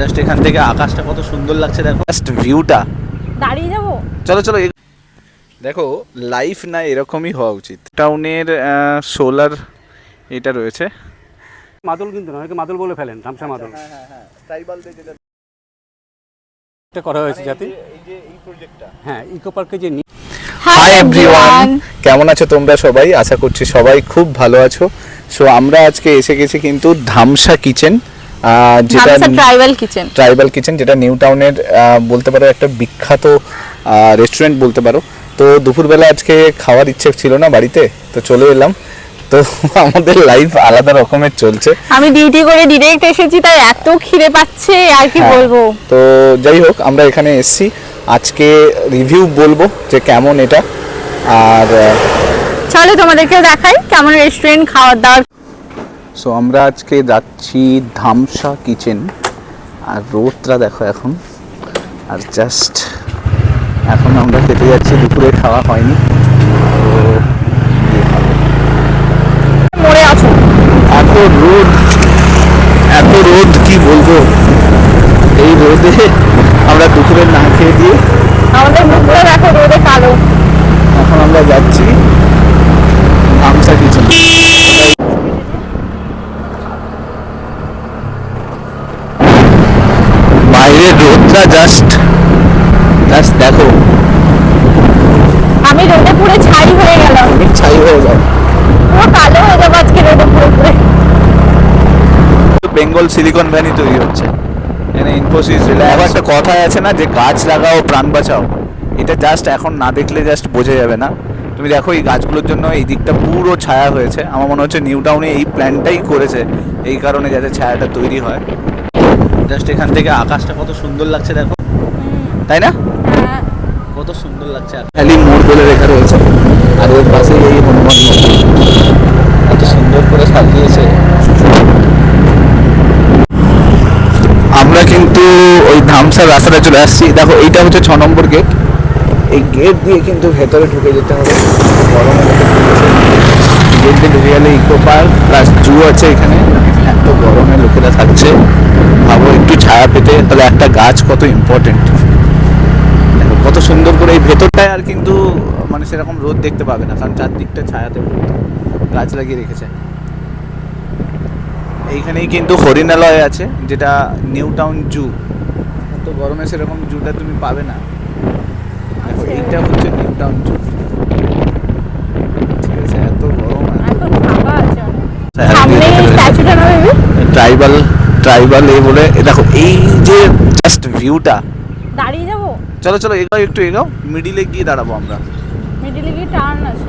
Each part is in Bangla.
জাস্ট এখান থেকে আকাশটা কত সুন্দর লাগছে দেখো, জাস্ট ভিউটা। দাঁড়িয়ে যাবো, চলো চলো। দেখো লাইফ না এরকমই হওয়া উচিত। টাউনের সোলার এটা রয়েছে, মাদল কিন্তু না, অনেকে মাদল বলে ফেলেন, ধামসা মাদল। এটা করা হয়েছে যাতে হ্যাঁ ইকো পার্কে যে হাই এভরিওয়ান, কেমন আছো তোমরা সবাই? আশা করছি সবাই খুব ভালো আছো। সো আমরা আজকে এসে গেছি কিন্তু ধামসা কিচেন, যেটা ট্রাইবাল কিচেন, যেটা নিউ টাউনের বলতে পারো একটা বিখ্যাত রেস্টুরেন্ট বলতে পারো। তো দুপুরবেলা আজকে খাওয়ার ইচ্ছে ছিল না বাড়িতে, তো চলে এলাম। তো আমাদের লাইফ আলাদা রকমের চলছে। আমি ডিউটি করে ডিরেক্ট এসেছি, তাই এত খিদে পাচ্ছে আর কি বলবো। তো যাই হোক, আমরা এখানে এসেছি আজকে রিভিউ বলবো যে কেমন এটা, আর চলো তোমাদেরকে দেখাই কেমন রেস্টুরেন্ট, খাওয়ার দাওয়ার। সো আমরা আজকে যাচ্ছি ধামসা কিচেন, আর রোদটা দেখো এখন, আর জাস্ট এখন আমরা খেতে যাচ্ছি, দুপুরে খাওয়া হয়নি। মরে আছো, এত রোদ কি বলবো, এই রোদে আমরা দুপুরে না খেয়ে দিয়ে আমাদের মুখটা দেখো রোদে কালো। এখন আমরা যাচ্ছি ধামসা কিচেন। বাইরের রোদটা জাস্ট দেখো, আমি রোদে পুরো ছাই হয়ে গেলাম, ছাই হয়ে যাও, পুরো কালো হয়ে যাবো আজকে রোদে পুরো। বেঙ্গল সিলিকন ভ্যালি তৈরি হচ্ছে এখানে, ইনফোসিস। একটা কথাই আছে না যে গাছ লাগাও প্রাণ বাঁচাও, এটা জাস্ট এখন না দেখলে জাস্ট বোঝা যাবে না। তুমি দেখো এই গাছগুলোর জন্য এই দিকটা পুরো ছায়া হয়েছে। আমার মনে হচ্ছে নিউ টাউনে এই প্ল্যানটাই করেছে এই কারণে, যাতে ছায়াটা তৈরি হয়। জাস্ট এখান থেকে আকাশটা কত সুন্দর লাগছে দেখো, তাই না? কত সুন্দর লাগছে। খালি মোড় বলে রেখা রয়েছে, আর ওর পাশে এই হনুমান এত সুন্দর করে সাজিয়েছে। আমরা কিন্তু ওই ধামসার রাস্তাটা চলে আসছি। দেখো এইটা হচ্ছে 6 নম্বর গেট, এই গেট দিয়ে কিন্তু ভেতরে ঢুকে যেতে হবে। গেট দিয়ে ঢুকে গেলে ইকো পার্ক প্লাস জু আছে এখানে। এত গরমে লোকেরা থাকছে, ভাবো একটু ছায়া পেতে, তাহলে একটা গাছ কত ইম্পর্টেন্ট। দেখো কত সুন্দর করে এই ভেতরটায়, আর কিন্তু মানে সেরকম রোদ দেখতে পাবে না, কারণ চারদিকটা ছায়াতে গাছ লাগিয়ে রেখেছে। এইখানেই কিন্তু হরিণালয় আছে, যেটা নিউ টাউন জু। তো গরমে সেরকম জুটা তুমি পাবে না। দেখো এইটা হচ্ছে নিউ টাউন জু, ঠিক আছে? এত গরম, ট্রাইবাল এই বলে। দেখো এই যে জাস্ট ভিউটা, দাঁড়িয়ে যাবো, চলো চলো এগাও, একটু এগাও, মিডিলে গিয়ে দাঁড়াবো আমরা। মিডিলে গিয়ে টার্ন আছে।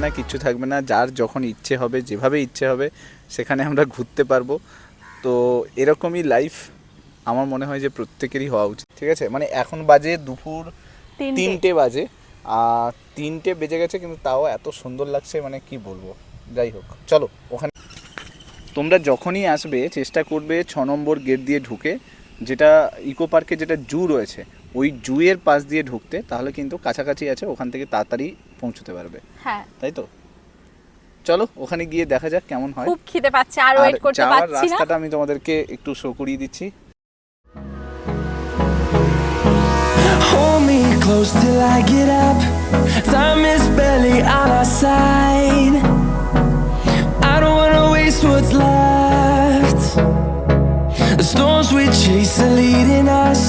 না কিচ্ছু থাকবে না, যার যখন ইচ্ছে হবে, যেভাবে ইচ্ছে হবে সেখানে আমরা ঘুরতে পারবো। তো এরকমই লাইফ আমার মনে হয় যে প্রত্যেকেরই হওয়া উচিত, ঠিক আছে? মানে এখন বাজে দুপুর 3টে বাজে, 3টে বেজে গেছে, কিন্তু তাও এত সুন্দর লাগছে, মানে কি বলবো। যাই হোক, চলো ওখানে। তোমরা যখনই আসবে চেষ্টা করবে 6 নম্বর গেট দিয়ে ঢুকে, যেটা ইকো পার্কে যেটা জু রয়েছে ওই জুয়ের পাশ দিয়ে ঢুকতে, তাহলে কিন্তু কাছাকাছি আছে, ওখান থেকে তাড়াতাড়ি পৌঁছতে পারবে। হ্যাঁ, তাই তো? চলো ওখানে গিয়ে দেখা যাক কেমন হয়। খুব খিদে পাচ্ছে, আর ওয়েট করতে পারছি না। রাস্তাটা আমি তোমাদেরকে একটু শো করিয়ে দিচ্ছি। Hold me close till I get up. Time is barely on our side. I don't wanna waste what's left. The storms we chase are leading us,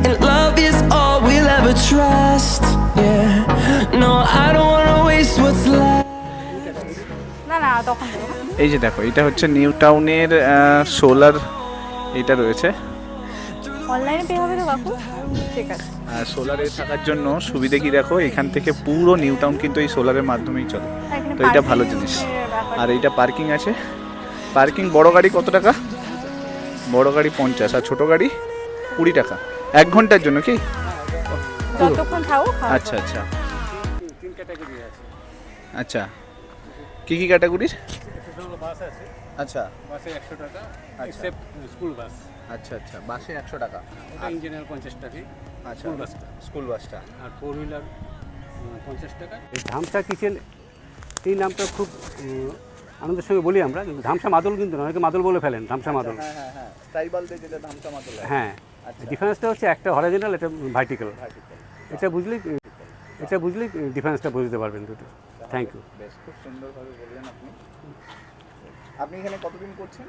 and love is all we'll ever trust. Yeah, no, I don't wanna waste what's left. না তখন এই যে দেখো, এটা হচ্ছে নিউ টাউনের সোলার, এটা রয়েছে। অনলাইনে পে হবে তো কাকু? ঠিক আছে। সোলারে থাকার জন্য সুবিধা কি দেখো, এখান থেকে পুরো নিউ টাউন কিন্তু এই সোলারের মাধ্যমেই চলে, তো এটা ভালো জিনিস। আর এইটা পার্কিং আছে, পার্কিং বড় গাড়ি কত টাকা? বড় গাড়ি 50, আর ছোট গাড়ি 20 টাকা 1 ঘন্টার জন্য। কি যতক্ষণ থাকো। আচ্ছা আচ্ছা, 3 ক্যাটাগরি আছে। আচ্ছা, কি কি ক্যাটাগরির? বাস আছে, আচ্ছা বাসে 100 টাকা, আচ্ছা। Except school bus. আচ্ছা আচ্ছা, বাসে 100 টাকা। ওটা ইঞ্জিনিয়ার 50 টাকা, আচ্ছা, স্কুল বাসটা। স্কুল বাসটা। আর 4 হুইলার 50 টাকা। এই ধামসা কিচেন এই নামটা খুব আনন্দের সঙ্গে বলি আমরা, কিন্তু ধামসা মাদল কিন্তু না, অনেকে মাদল বলে ফেলেন, ধামসা মাদল। হ্যাঁ হ্যাঁ হ্যাঁ, ট্রাইবালদের যেটা ধামসা মাদল। হ্যাঁ, আচ্ছা, ডিফারেন্সটা হচ্ছে একটা হরিজন্টাল, এটা ভার্টিক্যাল। এটা বুঝলেই ডিফারেন্সটা বুঝতে পারবেন দুটো। Thank you. বেশ, খুব সুন্দরভাবে বললেন আপনি। আপনি এখানে কতদিন করছেন?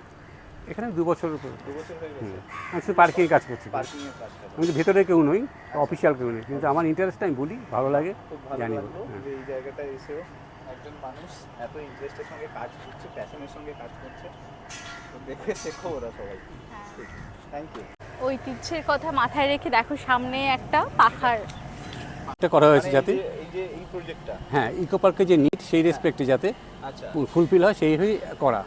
এখানে 2 বছরের উপর। 2 বছর হয়ে গেছে। আমি শুধু পার্কিংয়ে কাজ করছি। পার্কিং এর কাজটা আমি তো ভেতরে কেউ নই, অফিসিয়াল কেউ নেই, কিন্তু আমার ইন্টারেস্টটা আমি বলি, ভালো লাগে, খুব ভালো জানি। লাগলো যে এই জায়গাটায় এসেও একজন মানুষ এত ইন্টারেস্টের সঙ্গে কাজ করছে, প্যাশনের সঙ্গে কাজ করছে। তো দেখে শেখো ওরা সবাই। Thank you. ঐতিহ্যের কথা মাথায় রেখে দেখো সামনে একটা পাখার এটা করা হয়েছে যাতে এই প্রজেক্টটা, হ্যাঁ, ইকো পার্কে যে নিট সেই রেসপেক্টে যাতে আচ্ছা, ফুলফিল হয় সেই হয়ে করা,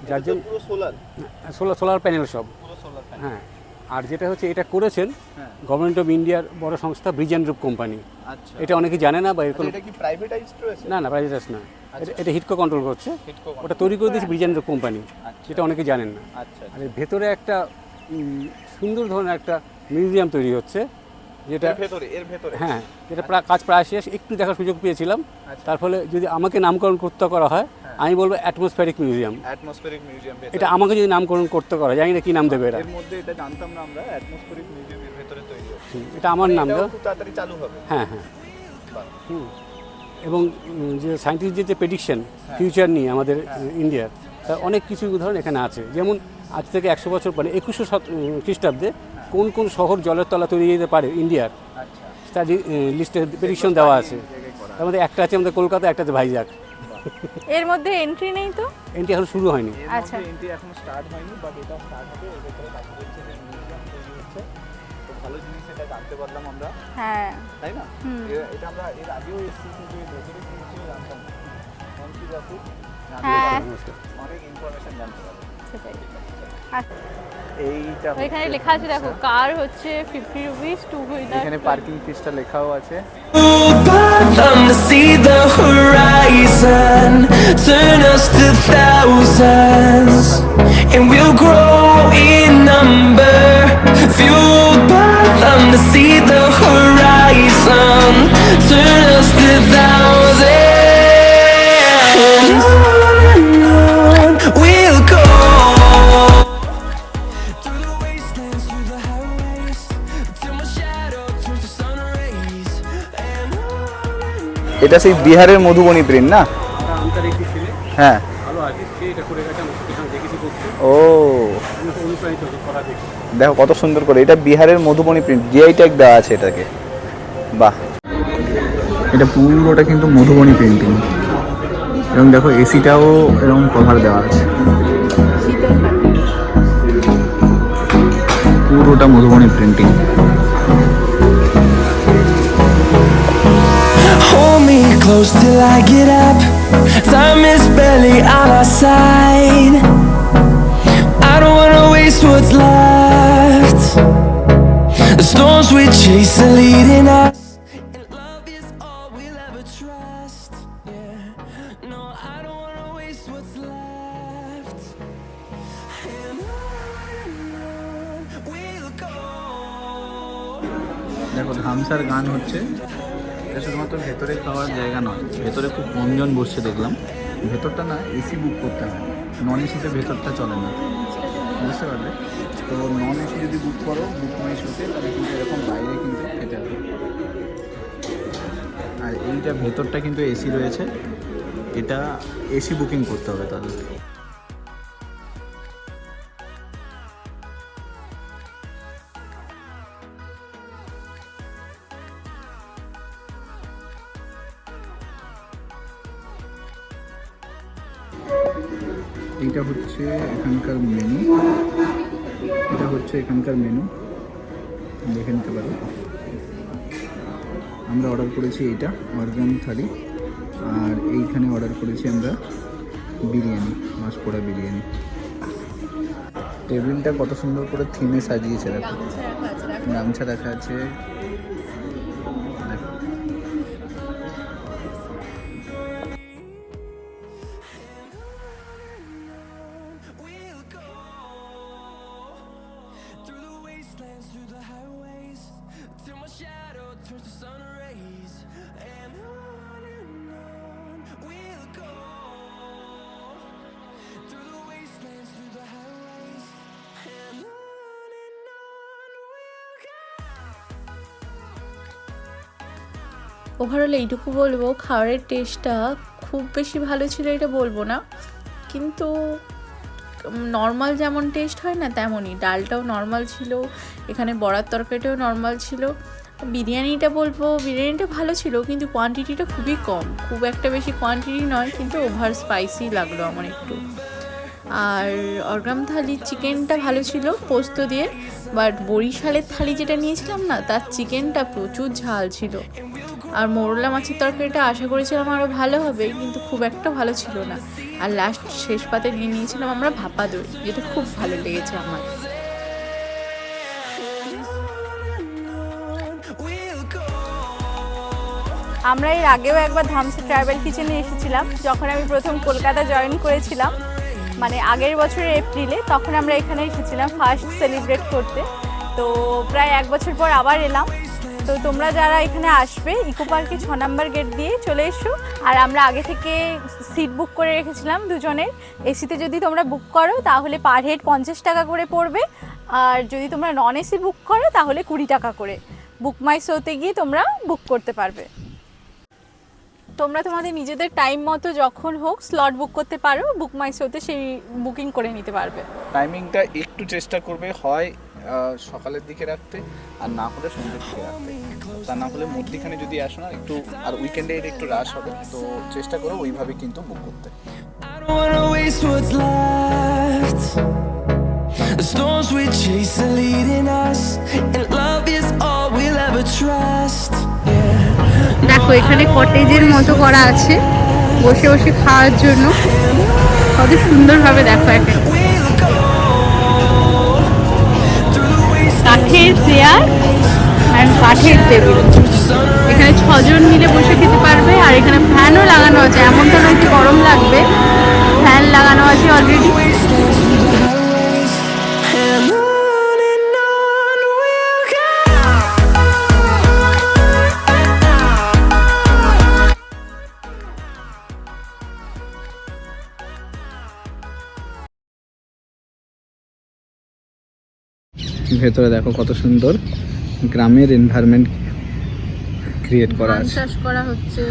যার জন্য পুরো সোলার, সোলার প্যানেল সব। পুরো সোলার প্যানেল। হ্যাঁ, আর যেটা হচ্ছে এটা করেছেন হ্যাঁ, গভর্নমেন্ট অফ ইন্ডিয়ার বড় সংস্থা ব্রিজ অ্যান্ড রুপ কোম্পানি। আচ্ছা, এটা অনেকে জানে না বা এরকম। এটা কি প্রাইভেটাইজড রয়েছে? না না, প্রাইভেটাইজ না, আচ্ছা। এটা হিটকো কন্ট্রোল করছে। হিটকো ওটা তৈরি করে দিয়েছে ব্রিজ অ্যান্ড রুপ কোম্পানি, আচ্ছা। যেটা অনেকে জানেন না। আচ্ছা, আর এর ভেতরে একটা সুন্দর ধরনের একটা মিউজিয়াম তৈরি হচ্ছে, যেটা এর ভেতরে হ্যাঁ, যেটা কাজ প্রায় শেষ, একটু দেখার সুযোগ পেয়েছিলাম। আচ্ছা। তার ফলে যদি আমাকে নামকরণ করতে করা হয়, আমি বলবো অ্যাটমসফেরিক মিউজিয়াম। Atmospheric museum. এটা আমাকে যদি নামকরণ করতে করা হয়, জানি না কি নাম দেবে এরা। এর মধ্যে এটা জানতাম না আমরা, অ্যাটমসফেরিক মিউজিয়ামের ভেতরে তৈরি হচ্ছে। এটা আমার নাম এটাও দেওয়া। খুব তাড়াতাড়ি চালু হবে। হ্যাঁ হ্যাঁ। বাহ। এবং যে সায়েন্টিস্টদের যে প্রেডিকশন ফিউচার নিয়ে আমাদের ইন্ডিয়ার, তার অনেক কিছু উদাহরণ এখানে আছে। যেমন আজ থেকে 100 বছর পরে 2100 খ্রিস্টাব্দে কোন কোন শহর জলের তলা তৈরি যেতে পারে ইন্ডিয়ার, আচ্ছা, তার লিস্টে প্রেডিকশন দেওয়া আছে। তার মধ্যে একটা আছে আমাদের কলকাতা, একটা আছে ভাইজাগ। এর মধ্যে এন্ট্রি নেই তো? এন্ট্রি এখন শুরু হয়নি। আচ্ছা। এন্ট্রি এখনো স্টার্ট হয়নি, বাট এটা স্টার্ট হবে। এর ভেতরে কাজ করছে, যে মিউজিয়াম তৈরি হচ্ছে। তো ভালো জিনিস এটা জানতে পারলাম আমরা, হ্যাঁ, তাই না? এটা আমরা এর আগেও এসেছি, কিন্তু এর ভেতরে কি কিছু জানতাম না। থ্যাংক ইউ বাপু, হ্যাঁ। অনেক ইনফরমেশন জানতে পারলাম। সেটাই। এইটা ওইখানে লেখা আছে দেখো, কার হচ্ছে 50 রুপিস, 2 হুইলার। এখানে পার্কিং ফিসটা লেখাও আছে। Them to see the horizon, turn us to thousands, and we'll grow in number. Fueled by them to see the horizon, turn us to thousands. On we'll go. Through the wastelands, through the highways, till my shadow turns to sun rays. And on. এটা সেই বিহারের মধুবনী প্রিন্ট না? আন্তরিক ছেলে, হ্যাঁ। ভালো আর্টিস্ট, সে এটা করে গেছে, আমি সেখানে দেখেছি করতে, ও আমি তো অনুপ্রাণিত করা দেখি। দেখো কত সুন্দর করে, এটা বিহারের মধুবনী প্রিন্ট, জিআই ট্যাগ দেওয়া আছে এটাকে। বাহ, এটা পুরোটা কিন্তু মধুবনী পেন্টিং। এবং দেখো এসিটাও এরকম কভার দেওয়া আছে, পুরোটা Madhubani printing. Hold me close till I get up. Time is barely on our side. I don't wanna waste what's left. The storms we chase are leading us, and love is all we'll ever trust. Yeah, no, I don't wanna waste what's left. And on we'll go. দেখো ধামসার গান হচ্ছে। এটা শুধুমাত্র ভেতরে খাওয়ার জায়গা নয়, ভেতরে খুব কমজন বসছে দেখলাম। ভেতরটা না এসি বুক করতে হয়, নন এসিতে ভেতরটা চলে না, বুঝতে পারলে? তো নন এসি যদি বুক করো, বুক মাই শোতে, তাহলে কিন্তু এরকম বাইরে কিন্তু খেতে হবে। আর এইটা ভেতরটা কিন্তু এসি রয়েছে, এটা এসি বুকিং করতে হবে তাহলে। এইটা হচ্ছে এখানকার মেনু, এটা হচ্ছে এখানকার মেনু, দেখে নিতে পারো। আমরা অর্ডার করেছি এইটা অর্গান থালি, আর এইখানে অর্ডার করেছি আমরা বিরিয়ানি, মাছ পোড়া বিরিয়ানি। টেবিলটা কত সুন্দর করে থিমে সাজিয়েছে, দেখো গামছা রাখা আছে। দেখো ওভারঅল এইটুকু বলবো, খাবারের টেস্টটা খুব বেশি ভালো ছিল এটা বলবো না, কিন্তু নর্মাল যেমন টেস্ট হয় না তেমনই। ডালটাও নর্মাল ছিল, এখানে বড়ার তরকারিটাও নর্মাল ছিল। বিরিয়ানিটা বলবো, বিরিয়ানিটা ভালো ছিল কিন্তু কোয়ান্টিটিটা খুবই কম, খুব একটা বেশি কোয়ান্টিটি নয়, কিন্তু ওভার স্পাইসি লাগলো আমার একটু। আর অর্গাম থালির চিকেনটা ভালো ছিল পোস্ত দিয়ে, বাট বরিশালের থালি যেটা নিয়েছিলাম না, তার চিকেনটা প্রচুর ঝাল ছিল। আর মোরলা মাছের তরকারিটা আশা করেছিলাম আরও ভালো হবে, কিন্তু খুব একটা ভালো ছিল না। আর লাস্ট শেষ পাতে নিয়েছিলাম আমরা ভাপা দই, যেটা খুব ভালো লেগেছে আমার। আমরা এর আগেও একবার ধামসি ট্রাভেল কিচেনে এসেছিলাম, যখন আমি প্রথম কলকাতা জয়েন করেছিলাম, মানে আগের বছরের এপ্রিলে, তখন আমরা এখানে এসেছিলাম ফার্স্ট সেলিব্রেট করতে। তো প্রায় 1 বছর পর আবার এলাম। তো তোমরা যারা এখানে আসবে, ইকো পার্কে 6 নম্বর গেট দিয়ে চলে এসো। আর আমরা আগে থেকে সিট বুক করে রেখেছিলাম দুজনের। এসিতে যদি তোমরা বুক করো তাহলে পার হেড 50 টাকা করে পড়বে, আর যদি তোমরা নন এসি বুক করো তাহলে 20 টাকা করে। বুক মাই শোতে গিয়ে তোমরা বুক করতে পারবে। তোমরা তোমাদের নিজেদের টাইম মতো যখন হোক স্লট বুক করতে পারো, বুক মাই শোতে সেই বুকিং করে নিতে পারবে। টাইমিংটা একটু চেষ্টা করবে, হয় সকালের দিকে রাখতে, আর না হলে সন্ধ্যের দিকে রাখতে। তা না হলে মধ্যিখানে যদি আসো না একটু, আর উইকেন্ডে একটু রাশ হবে, তো চেষ্টা করো ওইভাবে কিন্তু বুক করতে। I don't wanna waste what's left. The storms we chase are leading us, and love is all we'll ever trust. Yeah. দেখো এখানে কটেজের মতো করা আছে বসে বসে খাওয়ার জন্য, কত সুন্দরভাবে দেখো। একটা We'll go through the wastelands, কাঠের চেয়ার আর কাঠের table, through the sun rays. এখানে 6 জন মিলে বসে খেতে পারবে। আর এখানে ফ্যানও লাগানো আছে, এমনটা নয় কি গরম লাগবে, ফ্যান লাগানো আছে already. Wastelands through the highways, and on we'll go. ভেতরে দেখো কত সুন্দর গ্রামের এনভায়রনমেন্ট ক্রিয়েট করা ধান আছে। চাষ করা হচ্ছে,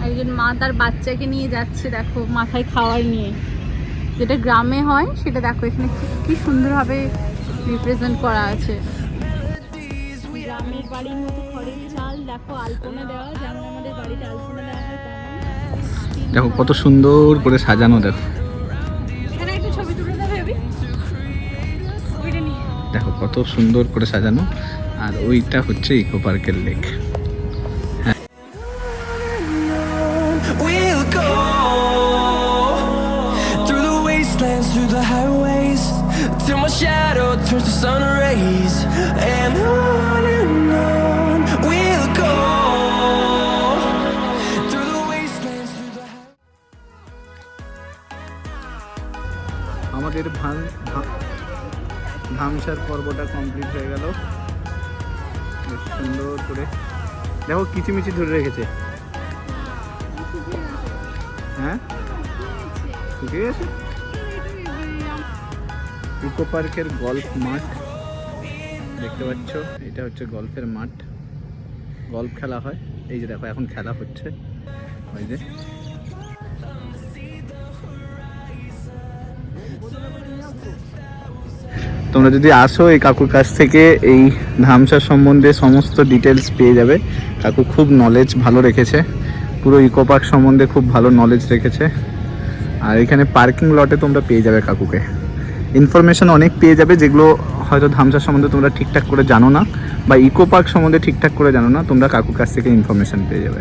একজন মা তার বাচ্চাকে নিয়ে যাচ্ছে, দেখো মাথায় খাওয়ার নিয়ে। যেটা গ্রামে হয় সেটা দেখো এখানে কি সুন্দরভাবে রিপ্রেজেন্ট করা আছে। গ্রামের বাড়ির মতো খড়ের চাল, দেখো আলপনা দেওয়া, যেমন আমাদের বাড়িতে আলপনা দেওয়া হয় তেমন। দেখো কত সুন্দর করে সাজানো, দেখো এখানে একটা ছবি তুলে দেবে, ওইটা নিয়ে। দেখো কত সুন্দর করে সাজানো। আর ওইটা হচ্ছে ইকো পার্কের lake. We'll go through the wastelands, through the highways, till my shadow turns to sun rays, and on we'll go through the wastelands, through the আমাদের ধামসার পর্বটা কমপ্লিট হয়ে গেল। বেশ সুন্দর করে দেখো কিচিমিচি ধরে রেখেছে। হ্যাঁ শুকিয়ে গেছে। ইকো পার্কের গল্ফ মাঠ দেখতে পাচ্ছ, এটা হচ্ছে গল্ফের মাঠ, গল্ফ খেলা হয়। এই যে দেখো এখন খেলা হচ্ছে, ওই যে তোমরা যদি আসো এই কাকুর কাছ থেকে এই ধামসা সম্বন্ধে সমস্ত ডিটেলস পেয়ে যাবে। কাকু খুব নলেজ ভালো রেখেছে, পুরো ইকো পার্ক সম্বন্ধে খুব ভালো নলেজ রেখেছে। আর এখানে পার্কিং লটে তোমরা পেয়ে যাবে কাকুকে, ইনফরমেশন অনেক পেয়ে যাবে যেগুলো হয়তো ধামসা সম্বন্ধে তোমরা ঠিকঠাক করে জানো না, বা ইকো পার্ক সম্বন্ধে ঠিকঠাক করে জানো না, তোমরা কাকুর কাছ থেকে ইনফরমেশন পেয়ে যাবে।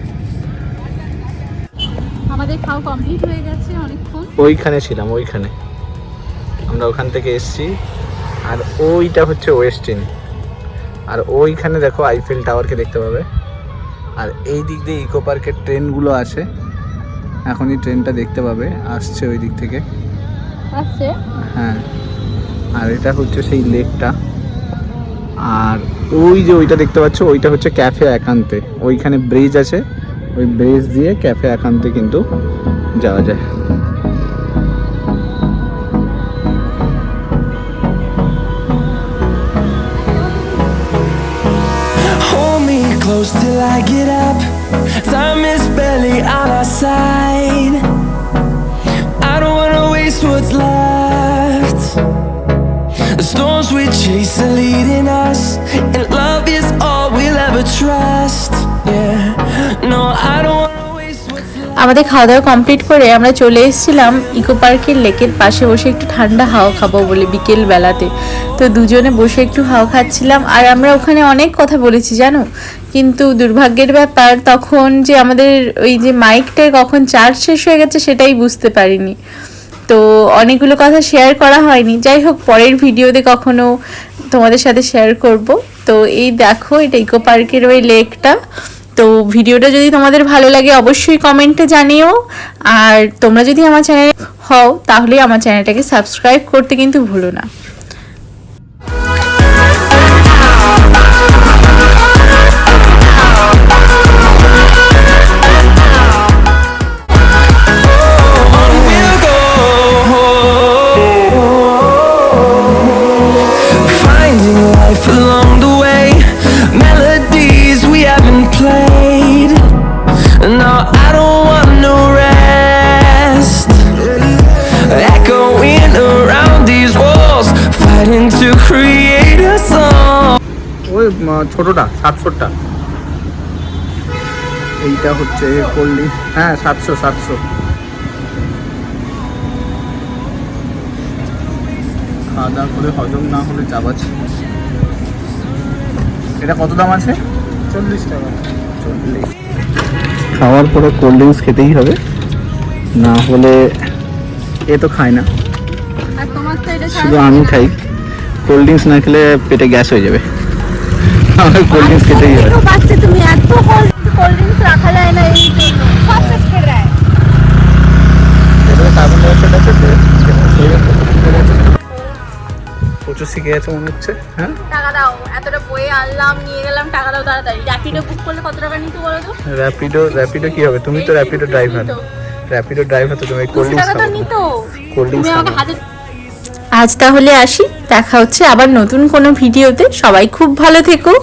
আমাদের খাওয়া কমপ্লিট হয়ে গেছে অনেকক্ষণ। ওইখানে ছিলাম, ওইখানে আমরা ওখান থেকে এসেছি। আর ওইটা হচ্ছে ওয়েস্টিন, আর ওইখানে দেখো আইফেল টাওয়ারকে দেখতে পাবে। আর এই দিক দিয়ে ইকো পার্কের ট্রেনগুলো আছে, এখনই ট্রেনটা দেখতে পাবে, আসছে ওই দিক থেকে। আসছে, হ্যাঁ। আর এটা হচ্ছে সেই লেকটা। আর ওই যে ওইটা দেখতে পাচ্ছ, ওইটা হচ্ছে ক্যাফে একান্তে। ওইখানে ব্রিজ আছে, ওই ব্রিজ দিয়ে ক্যাফে একান্তে কিন্তু যাওয়া যায়। Hold me close till I get up. Time is barely on our side. I don't wanna waste what's left. The storms we chase are leading us, and love is all we'll ever trust. Yeah, no, I don't wanna waste what's left. আমাদের খাওয়া দাওয়া কমপ্লিট করে আমরা চলে এসেছিলাম ইকো পার্কের লেকের পাশে বসে একটু ঠান্ডা হাওয়া খাবো বলে বিকেল বেলাতে। তো দুজনে বসে একটু হাওয়া খাচ্ছিলাম, আর আমরা ওখানে অনেক কথা বলেছি জানো, কিন্তু দুর্ভাগ্যের ব্যাপার তখন যে আমাদের ওই যে মাইকটায় কখন চার্জ শেষ হয়ে গেছে সেটাই বুঝতে পারিনি, তো অনেকগুলো কথা শেয়ার করা হয়নি। যাই হোক, পরের ভিডিওতে কখনো তোমাদের সাথে শেয়ার করব। তো এই দেখো, এটা ইকো পার্কের ওই লেকটা। তো ভিডিওটা যদি তোমাদের ভালো লাগে অবশ্যই কমেন্টে জানিও, আর তোমরা যদি আমার চ্যানেলে হও তাহলে আমার চ্যানেলটাকে সাবস্ক্রাইব করতে কিন্তু ভুলো না। We'll go, finding life along the way, melodies we haven't played. No, I don't want no rest, echoing around these walls, fighting to create a song. ওই ছোটোটা 700টা, এইটা হচ্ছে করলি, হ্যাঁ 700 খাওয়া দাওয়া করে হজম না হলে চাবাচ্ছি। এটা কত দাম আছে? 40 টাকা। 40। খাওয়ার পরে কোল্ড ড্রিঙ্কস খেতেই হবে, না হলে এ তো খায় না, আর তোমার তো এটা শুধু আমি খাই। কোল্ড ড্রিঙ্কস না খেলে পেটে গ্যাস হয়ে যাবে, আমার কোল্ড ড্রিঙ্কস খেতেই হবে। বাচ্চা তুমি এত কোল্ড ড্রিঙ্কস রাখা যায় না, এই জন্য সব শেষ করে দেয়। কার্বন ডাইঅক্সাইড আছে তো, প্রচুর শিখে গেছে মনে হচ্ছে। হ্যাঁ, টাকা দাও, এতটা বয়ে আনলাম নিয়ে গেলাম, টাকা দাও তাড়াতাড়ি। র্যাপিডো বুক করলে কত টাকা নিতে বলো তো? র্যাপিডো কি হবে? তুমি তো র্যাপিডো ড্রাইভার, তো তুমি কোল্ড 200 ড্রিঙ্কস টাকা তো খাবে। নিতো। কোল্ড তুমি ড্রিঙ্কস আমাকে হাতে আজ তাহলে আসি, দেখা হচ্ছে আবার নতুন কোনো ভিডিওতে। সবাই খুব ভালো থেকো।